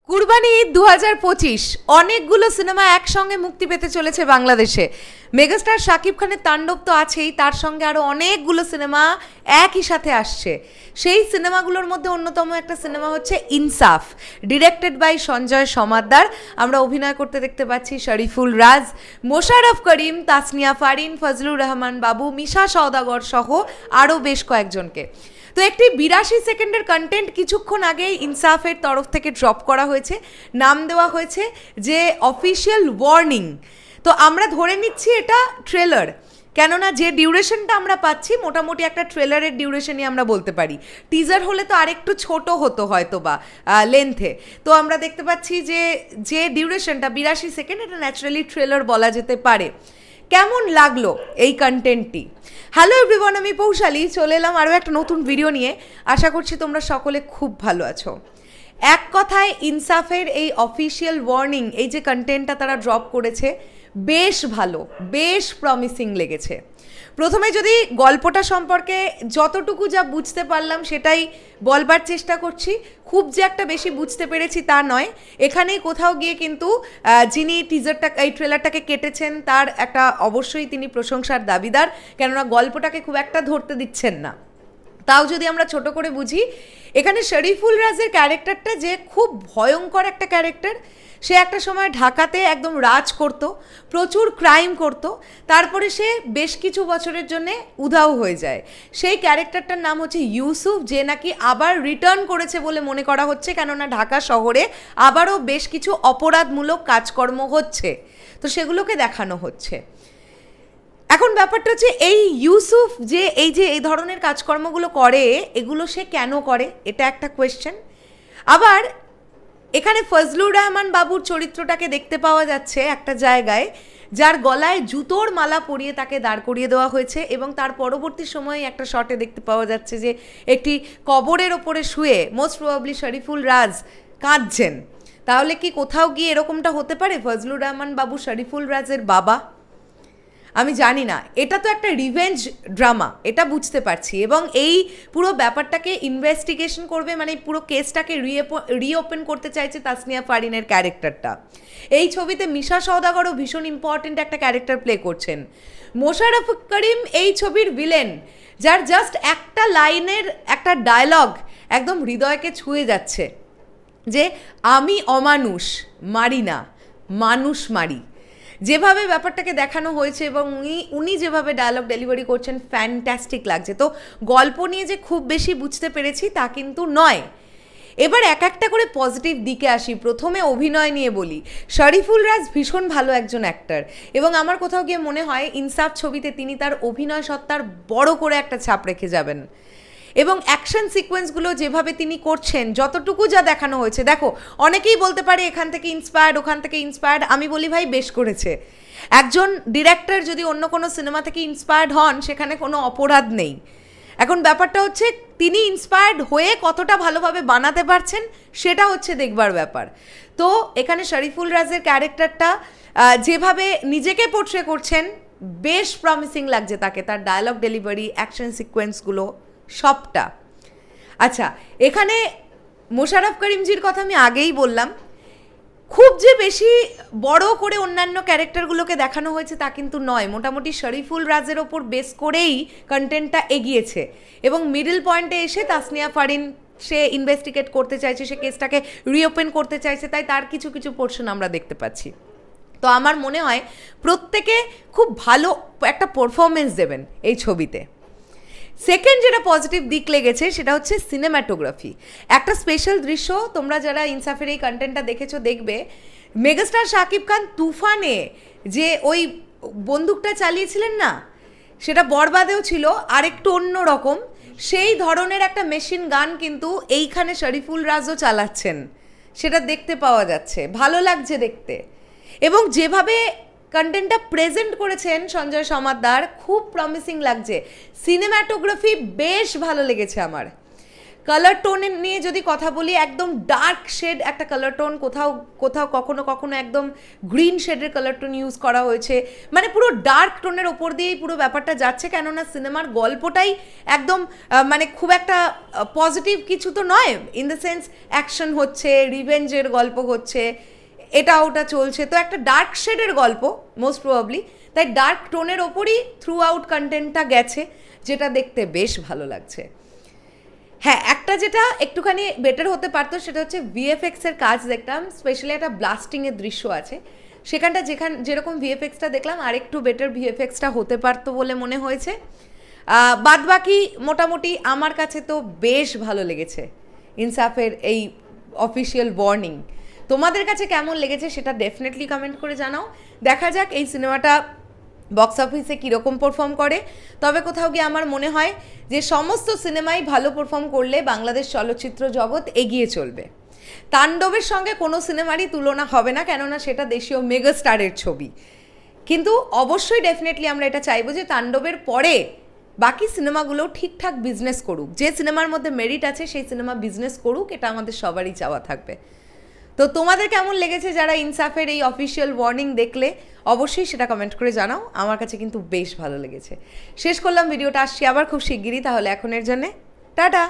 কুরবানি 2025 অনেকগুলো সিনেমা একসঙ্গে মুক্তি পেতে চলেছে বাংলাদেশে। মেগাস্টার শাকিব খানের তাণ্ডব তো আছেই, তার সঙ্গে আরও অনেকগুলো সিনেমা একই সাথে আসছে। সেই সিনেমাগুলোর মধ্যে অন্যতম একটা সিনেমা হচ্ছে ইনসাফ, ডিরেক্টেড বাই সঞ্জয় সমাদ্দার। আমরা অভিনয় করতে দেখতে পাচ্ছি শরীফুল রাজ, মোশাররফ করিম, তাসনিয়া ফারিন, ফজলুর রহমান বাবু, মিশা সওদাগর সহ আরও বেশ কয়েকজনকে। তো একটি 82 সেকেন্ডের কন্টেন্ট কিছুক্ষণ আগেই ইনসাফের তরফ থেকে ড্রপ করা হয়েছে, নাম দেওয়া হয়েছে যে অফিসিয়াল ওয়ার্নিং। তো আমরা ধরে নিচ্ছি এটা ট্রেলার, কেননা যে ডিউরেশনটা আমরা পাচ্ছি মোটামুটি একটা ট্রেলারের ডিউরেশনই আমরা বলতে পারি। টিজার হলে তো আরেকটু ছোট হতো হয়তো বা লেন্থে। তো আমরা দেখতে পাচ্ছি যে ডিউরেশনটা 82 সেকেন্ড, এটা ন্যাচারালি ট্রেলার বলা যেতে পারে। কেমন লাগলো এই কন্টেন্টটি? হ্যালো এভরিওয়ান, আমি পৌশালী চলে এলাম আরও একটা নতুন ভিডিও নিয়ে। আশা করছি তোমরা সকলে খুব ভালো আছো। এক কথায় ইনসাফের এই অফিসিয়াল ওয়ার্নিং, এই যে কন্টেন্টটা তারা ড্রপ করেছে, বেশ ভালো, বেশ প্রমিসিং লেগেছে। প্রথমে যদি গল্পটা সম্পর্কে যতটুকু যা বুঝতে পারলাম সেটাই বলবার চেষ্টা করছি। খুব যে একটা বেশি বুঝতে পেরেছি তা নয়। এখানেই কোথাও গিয়ে কিন্তু যিনি এই ট্রেলারটাকে কেটেছেন তার একটা অবশ্যই তিনি প্রশংসার দাবিদার, কেননা গল্পটাকে খুব একটা ধরতে দিচ্ছেন না। তাও যদি আমরা ছোট করে বুঝি, এখানে শরীফুল রাজের ক্যারেক্টারটা যে খুব ভয়ঙ্কর একটা ক্যারেক্টার। সে একটা সময় ঢাকাতে একদম রাজ করত, প্রচুর ক্রাইম করত, তারপরে সে বেশ কিছু বছরের জন্যে উধাও হয়ে যায়। সেই ক্যারেক্টারটার নাম হচ্ছে ইউসুফ, যে নাকি আবার রিটার্ন করেছে বলে মনে করা হচ্ছে, কেননা ঢাকা শহরে আবারও বেশ কিছু অপরাধমূলক কাজকর্ম হচ্ছে, তো সেগুলোকে দেখানো হচ্ছে। এখন ব্যাপারটা হচ্ছে এই ইউসুফ যে এই ধরনের কাজকর্মগুলো করে, এগুলো সে কেন করে, এটা একটা কোয়েশ্চেন। আবার এখানে ফজলুর রহমান বাবুর চরিত্রটাকে দেখতে পাওয়া যাচ্ছে একটা জায়গায়, যার গলায় জুতোর মালা পরিয়ে তাকে দাঁড় করিয়ে দেওয়া হয়েছে, এবং তার পরবর্তী সময়ে একটা শটে দেখতে পাওয়া যাচ্ছে যে একটি কবরের ওপরে শুয়ে মোস্ট প্রবাবলি শরীফুল রাজ কাঁদছেন। তাহলে কি কোথাও গিয়ে এরকমটা হতে পারে ফজলুর রহমান বাবু শরীফুল রাজের বাবা? আমি জানি না। এটা তো একটা রিভেঞ্জ ড্রামা, এটা বুঝতে পারছি, এবং এই পুরো ব্যাপারটাকে ইনভেস্টিগেশন করবে, মানে পুরো কেসটাকে রিওপেন করতে চাইছে তাসনিয়া ফারিনের ক্যারেক্টারটা। এই ছবিতে মিশা সওদাগরও ভীষণ ইম্পর্টেন্ট একটা ক্যারেক্টার প্লে করছেন। মোশাররফ করিম এই ছবির ভিলেন, যার জাস্ট একটা লাইনের একটা ডায়লগ একদম হৃদয়কে ছুঁয়ে যাচ্ছে, যে আমি অমানুষ মারি না, মানুষ মারি। যেভাবে ব্যাপারটাকে দেখানো হয়েছে এবং উনি যেভাবে ডায়লগ ডেলিভারি করছেন, ফ্যান্টাস্টিক লাগছে। তো গল্প নিয়ে যে খুব বেশি বুঝতে পেরেছি তা কিন্তু নয়। এবার এক একটা করে পজিটিভ দিকে আসি। প্রথমে অভিনয় নিয়ে বলি, শরীফুল রাজ ভীষণ ভালো একজন অ্যাক্টর, এবং আমার কোথাও গিয়ে মনে হয় ইনসাফ ছবিতে তিনি তার অভিনয় সত্তার বড় করে একটা ছাপ রেখে যাবেন। এবং অ্যাকশন সিকোয়েন্সগুলো যেভাবে তিনি করছেন, যতটুকু যা দেখানো হয়েছে, দেখো অনেকেই বলতে পারে এখান থেকে ইন্সপায়ার্ড, ওখান থেকে ইন্সপায়ার্ড। আমি বলি ভাই, বেশ করেছে। একজন ডিরেক্টর যদি অন্য কোনো সিনেমা থেকে ইন্সপায়ার্ড হন, সেখানে কোনো অপরাধ নেই। এখন ব্যাপারটা হচ্ছে তিনি ইন্সপায়ার্ড হয়ে কতটা ভালোভাবে বানাতে পারছেন, সেটা হচ্ছে দেখবার ব্যাপার। তো এখানে শরীফুল রাজের ক্যারেক্টারটা যেভাবে নিজেকে পোর্ট্রে করছেন, বেশ প্রমিসিং লাগছে তাকে, তার ডায়লগ ডেলিভারি, অ্যাকশন সিকোয়েন্সগুলো সবটা। আচ্ছা, এখানে মোশাররফ করিমজির কথা আমি আগেই বললাম। খুব যে বেশি বড় করে অন্যান্য ক্যারেক্টারগুলোকে দেখানো হয়েছে তা কিন্তু নয়। মোটামুটি শরীফুল রাজের ওপর বেস করেই কন্টেন্টটা এগিয়েছে, এবং মিডল পয়েন্টে এসে তাসনিয়া ফারিন সে ইনভেস্টিগেট করতে চাইছে, সে কেসটাকে রিওপেন করতে চাইছে, তাই তার কিছু কিছু পোর্শন আমরা দেখতে পাচ্ছি। তো আমার মনে হয় প্রত্যেকে খুব ভালো একটা পারফরমেন্স দেবেন এই ছবিতে। সেকেন্ড যেটা পজিটিভ দিক লেগেছে সেটা হচ্ছে সিনেম্যাটোগ্রাফি। একটা স্পেশাল দৃশ্য, তোমরা যারা ইনসাফের এই কন্টেন্টটা দেখেছো দেখবে, মেগাস্টার শাকিব খান তুফানে যে ওই বন্দুকটা চালিয়েছিলেন না, সেটা বরবাদেও ছিল আরেকটু অন্য রকম। সেই ধরনের একটা মেশিন গান কিন্তু এইখানে শরীফুল রাজও চালাচ্ছেন, সেটা দেখতে পাওয়া যাচ্ছে, ভালো লাগছে দেখতে। এবং যেভাবে কন্টেন্টটা প্রেজেন্ট করেছেন সঞ্জয় সমাদ্দার, খুব প্রমিসিং লাগছে। সিনেম্যাটোগ্রাফি বেশ ভালো লেগেছে আমার। কালার টোন নিয়ে যদি কথা বলি, একদম ডার্ক শেড একটা কালার টোন, কোথাও কোথাও কখনো কখনো একদম গ্রিন শেডের কালার টোন ইউজ করা হয়েছে, মানে পুরো ডার্ক টোনের ওপর দিয়েই পুরো ব্যাপারটা যাচ্ছে। কেননা সিনেমার গল্পটাই একদম মানে খুব একটা পজিটিভ কিছু তো নয়, ইন দ্য সেন্স অ্যাকশন হচ্ছে, রিভেঞ্জের গল্প হচ্ছে, এটা ওটা চলছে, তো একটা ডার্ক শেডের গল্প মোস্ট প্রবাবলি, তাই ডার্ক টোনের ওপরই থ্রু আউট কন্টেন্টটা গেছে, যেটা দেখতে বেশ ভালো লাগছে। হ্যাঁ, একটা যেটা একটুখানি বেটার হতে পারতো সেটা হচ্ছে ভিএফএক্সের কাজ দেখলাম, স্পেশালি একটা ব্লাস্টিংয়ের দৃশ্য আছে সেখানটা, যেরকম ভিএফএক্সটা দেখলাম আর একটু বেটার ভিএফএক্সটা হতে পারতো বলে মনে হয়েছে। বাদ বাকি মোটামুটি আমার কাছে তো বেশ ভালো লেগেছে ইনসাফের এই অফিসিয়াল ওয়ার্নিং। তোমাদের কাছে কেমন লেগেছে সেটা ডেফিনেটলি কমেন্ট করে জানাও। দেখা যাক এই সিনেমাটা বক্স অফিসে কীরকম পারফর্ম করে। তবে কোথাও গিয়ে আমার মনে হয় যে সমস্ত সিনেমাই ভালো পারফর্ম করলে বাংলাদেশ চলচ্চিত্র জগৎ এগিয়ে চলবে। তাণ্ডবের সঙ্গে কোনো সিনেমারই তুলনা হবে না, কেননা সেটা দেশীয় মেগাস্টারের ছবি। কিন্তু অবশ্যই ডেফিনেটলি আমরা এটা চাইবো যে তাণ্ডবের পরে বাকি সিনেমাগুলো ঠিকঠাক বিজনেস করুক, যে সিনেমার মধ্যে মেরিট আছে সেই সিনেমা বিজনেস করুক, এটা আমাদের সবারই চাওয়া থাকবে। তো তোমাদের কেমন লেগেছে যারা ইনসাফের এই অফিসিয়াল ওয়ার্নিং দেখলে, অবশ্যই সেটা কমেন্ট করে জানাও। আমার কাছে কিন্তু বেশ ভালো লেগেছে। শেষ করলাম ভিডিওটা, আসছি আবার খুব শিগগিরই, তাহলে এখনের জন্যে টাটা।